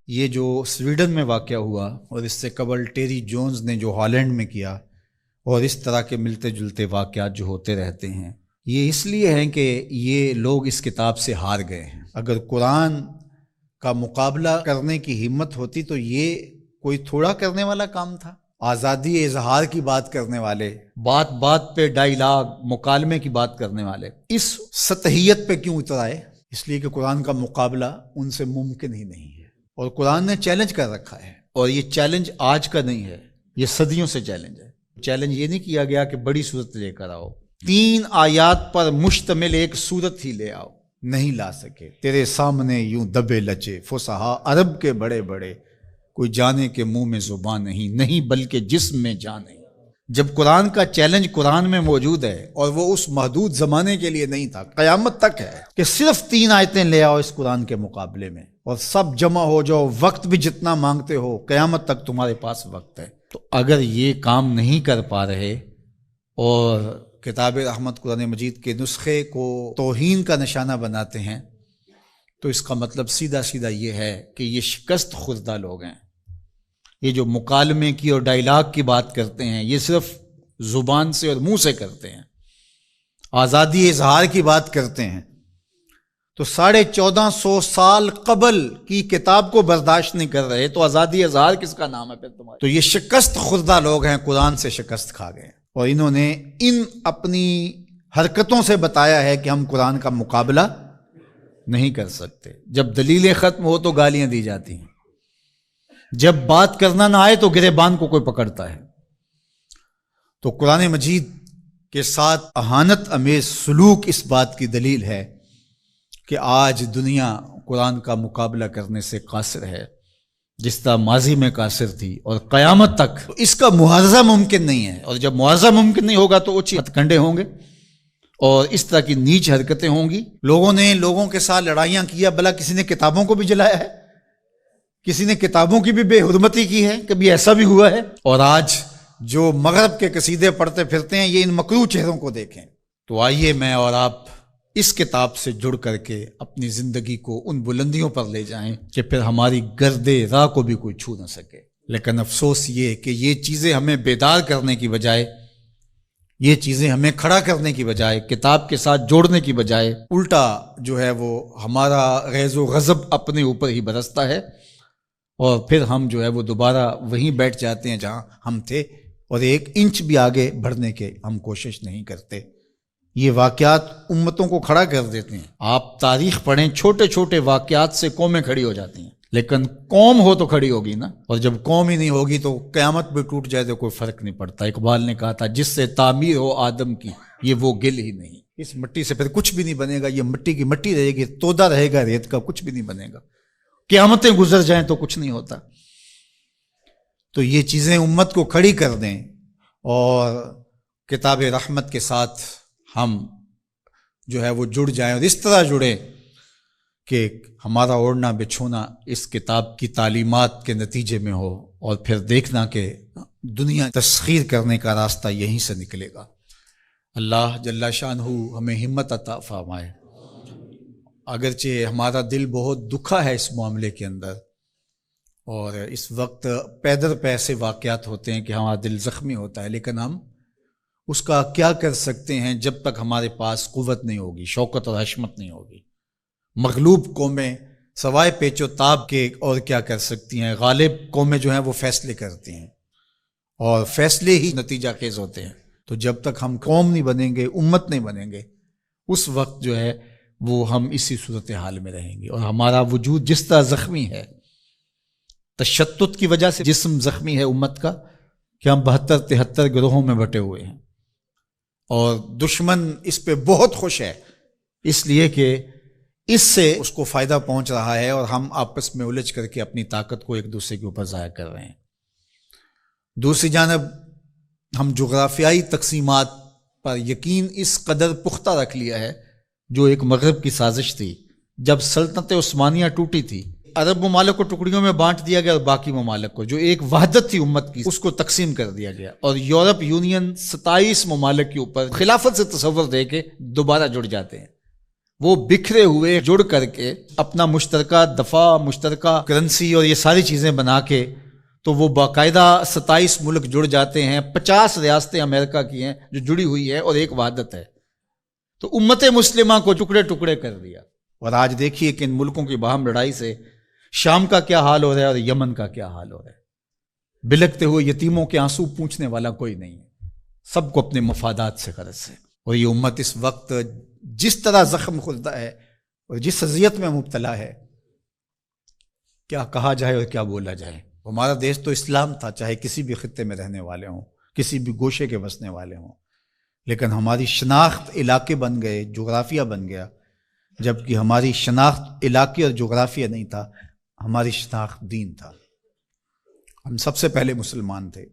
یہ جو سویڈن میں واقع ہوا اور اس سے قبل ٹیری جونز نے جو ہالینڈ میں کیا، اور اس طرح کے ملتے جلتے واقعات جو ہوتے رہتے ہیں، یہ اس لیے ہیں کہ یہ لوگ اس کتاب سے ہار گئے ہیں۔ اگر قرآن کا مقابلہ کرنے کی ہمت ہوتی تو یہ کوئی تھوڑا کرنے والا کام تھا۔ آزادی اظہار کی بات کرنے والے، بات بات پہ ڈائیلاگ مکالمے کی بات کرنے والے اس سطحیت پہ کیوں اتر آئے؟ اس لیے کہ قرآن کا مقابلہ ان سے ممکن ہی نہیں ہے، اور قرآن نے چیلنج کر رکھا ہے، اور یہ چیلنج آج کا نہیں ہے، یہ صدیوں سے چیلنج ہے۔ چیلنج یہ نہیں کیا گیا کہ بڑی صورت لے کر آؤ، 3 آیات پر مشتمل ایک صورت ہی لے آؤ، نہیں لا سکے۔ تیرے سامنے یوں دبے لچے فصحا عرب کے بڑے بڑے، کوئی جانے کے منہ میں زبان نہیں بلکہ جسم میں جان نہیں۔ جب قرآن کا چیلنج قرآن میں موجود ہے، اور وہ اس محدود زمانے کے لیے نہیں تھا، قیامت تک ہے کہ صرف 3 آیتیں لے آؤ اس قرآن کے مقابلے میں، اور سب جمع ہو جاؤ، وقت بھی جتنا مانگتے ہو، قیامت تک تمہارے پاس وقت ہے۔ تو اگر یہ کام نہیں کر پا رہے اور کتاب رحمت قرآن مجید کے نسخے کو توہین کا نشانہ بناتے ہیں، تو اس کا مطلب سیدھا سیدھا یہ ہے کہ یہ شکست خوردہ لوگ ہیں۔ یہ جو مکالمے کی اور ڈائیلاگ کی بات کرتے ہیں، یہ صرف زبان سے اور منہ سے کرتے ہیں۔ آزادی اظہار کی بات کرتے ہیں تو 1450 سال قبل کی کتاب کو برداشت نہیں کر رہے، تو آزادی اظہار کس کا نام ہے پھر تمہارے؟ تو یہ شکست خوردہ لوگ ہیں، قرآن سے شکست کھا گئے، اور انہوں نے ان اپنی حرکتوں سے بتایا ہے کہ ہم قرآن کا مقابلہ نہیں کر سکتے۔ جب دلیلیں ختم ہو تو گالیاں دی جاتی ہیں، جب بات کرنا نہ آئے تو گریبان کو کوئی پکڑتا ہے۔ تو قرآن مجید کے ساتھ اہانت امیز سلوک اس بات کی دلیل ہے کہ آج دنیا قرآن کا مقابلہ کرنے سے قاصر ہے، جس طرح ماضی میں قاصر تھی، اور قیامت تک اس کا معاوضہ ممکن نہیں ہے۔ اور جب معاوضہ ممکن نہیں ہوگا تو اوچی ہتھ کنڈے ہوں گے، اور اس طرح کی نیچ حرکتیں ہوں گی۔ لوگوں نے لوگوں کے ساتھ لڑائیاں کیا، بھلا کسی نے کتابوں کو بھی جلایا ہے، کسی نے کتابوں کی بھی بے حرمتی کی ہے، کبھی ایسا بھی ہوا ہے؟ اور آج جو مغرب کے قصیدے پڑھتے پھرتے ہیں، یہ ان مکروہ چہروں کو دیکھیں۔ تو آئیے میں اور آپ اس کتاب سے جڑ کر کے اپنی زندگی کو ان بلندیوں پر لے جائیں کہ پھر ہماری گرد راہ کو بھی کوئی چھو نہ سکے۔ لیکن افسوس یہ کہ یہ چیزیں ہمیں بیدار کرنے کی بجائے، یہ چیزیں ہمیں کھڑا کرنے کی بجائے، کتاب کے ساتھ جوڑنے کی بجائے، الٹا جو ہے وہ ہمارا غیظ و غضب اپنے اوپر ہی برستا ہے، اور پھر ہم جو ہے وہ دوبارہ وہیں بیٹھ جاتے ہیں جہاں ہم تھے، اور 1 انچ بھی آگے بڑھنے کے ہم کوشش نہیں کرتے۔ یہ واقعات امتوں کو کھڑا کر دیتے ہیں۔ آپ تاریخ پڑھیں، چھوٹے چھوٹے واقعات سے قومیں کھڑی ہو جاتی ہیں، لیکن قوم ہو تو کھڑی ہوگی نا، اور جب قوم ہی نہیں ہوگی تو قیامت بھی ٹوٹ جائے تو کوئی فرق نہیں پڑتا۔ اقبال نے کہا تھا، جس سے تعمیر ہو آدم کی، یہ وہ گل ہی نہیں۔ اس مٹی سے پھر کچھ بھی نہیں بنے گا، یہ مٹی کی مٹی رہے گی، تودا رہے گا ریت کا، کچھ بھی نہیں بنے گا۔ قیامتیں گزر جائیں تو کچھ نہیں ہوتا۔ تو یہ چیزیں امت کو کھڑی کر دیں، اور کتاب رحمت کے ساتھ ہم جو ہے وہ جڑ جائیں، اور اس طرح جڑیں کہ ہمارا اوڑھنا بچھونا اس کتاب کی تعلیمات کے نتیجے میں ہو، اور پھر دیکھنا کہ دنیا تسخیر کرنے کا راستہ یہیں سے نکلے گا۔ اللہ جل شانہ ہمیں ہمت عطا فرمائے۔ اگرچہ ہمارا دل بہت دکھا ہے اس معاملے کے اندر، اور اس وقت پیدر پہ ایسے واقعات ہوتے ہیں کہ ہمارا دل زخمی ہوتا ہے، لیکن ہم اس کا کیا کر سکتے ہیں جب تک ہمارے پاس قوت نہیں ہوگی، شوکت اور حشمت نہیں ہوگی۔ مغلوب قومیں سوائے پیچ و تاب کے اور کیا کر سکتی ہیں؟ غالب قومیں جو ہیں وہ فیصلے کرتی ہیں، اور فیصلے ہی نتیجہ خیز ہوتے ہیں۔ تو جب تک ہم قوم نہیں بنیں گے، امت نہیں بنیں گے، اس وقت جو ہے وہ ہم اسی صورتحال میں رہیں گے، اور ہمارا وجود جس طرح زخمی ہے، تشتت کی وجہ سے جسم زخمی ہے امت کا، کہ ہم 72-73 گروہوں میں بٹے ہوئے ہیں، اور دشمن اس پہ بہت خوش ہے، اس لیے کہ اس سے اس کو فائدہ پہنچ رہا ہے، اور ہم آپس میں الجھ کر کے اپنی طاقت کو ایک دوسرے کے اوپر ضائع کر رہے ہیں۔ دوسری جانب ہم جغرافیائی تقسیمات پر یقین اس قدر پختہ رکھ لیا ہے، جو ایک مغرب کی سازش تھی۔ جب سلطنت عثمانیہ ٹوٹی تھی، عرب ممالک کو ٹکڑیوں میں بانٹ دیا گیا، اور باقی ممالک کو، جو ایک وحدت تھی امت کی، اس کو تقسیم کر دیا گیا، اور یورپ یونین 27 ممالک کے اوپر خلافت سے تصور دے کے دوبارہ جڑ جاتے ہیں۔ وہ بکھرے ہوئے جڑ کر کے اپنا مشترکہ دفاع، مشترکہ کرنسی اور یہ ساری چیزیں بنا کے تو وہ باقاعدہ 27 ملک جڑ جاتے ہیں، 50 ریاستیں امریکہ کی ہیں جو جڑی ہوئی ہے اور ایک وحدت ہے۔ تو امت مسلمہ کو ٹکڑے ٹکڑے کر دیا، اور آج دیکھیے کہ ان ملکوں کی باہم لڑائی سے شام کا کیا حال ہو رہا ہے اور یمن کا کیا حال ہو رہا ہے۔ بلکتے ہوئے یتیموں کے آنسو پوچھنے والا کوئی نہیں ہے، سب کو اپنے مفادات سے غرض ہے۔ اور یہ امت اس وقت جس طرح زخم خوردہ ہے اور جس اذیت میں مبتلا ہے، کیا کہا جائے اور کیا بولا جائے۔ ہمارا دیش تو اسلام تھا، چاہے کسی بھی خطے میں رہنے والے ہوں، کسی بھی گوشے کے بسنے والے ہوں، لیکن ہماری شناخت علاقے بن گئے، جغرافیہ بن گیا، جبکہ ہماری شناخت علاقے اور جغرافیہ نہیں تھا، ہماری شناخت دین تھا۔ ہم سب سے پہلے مسلمان تھے۔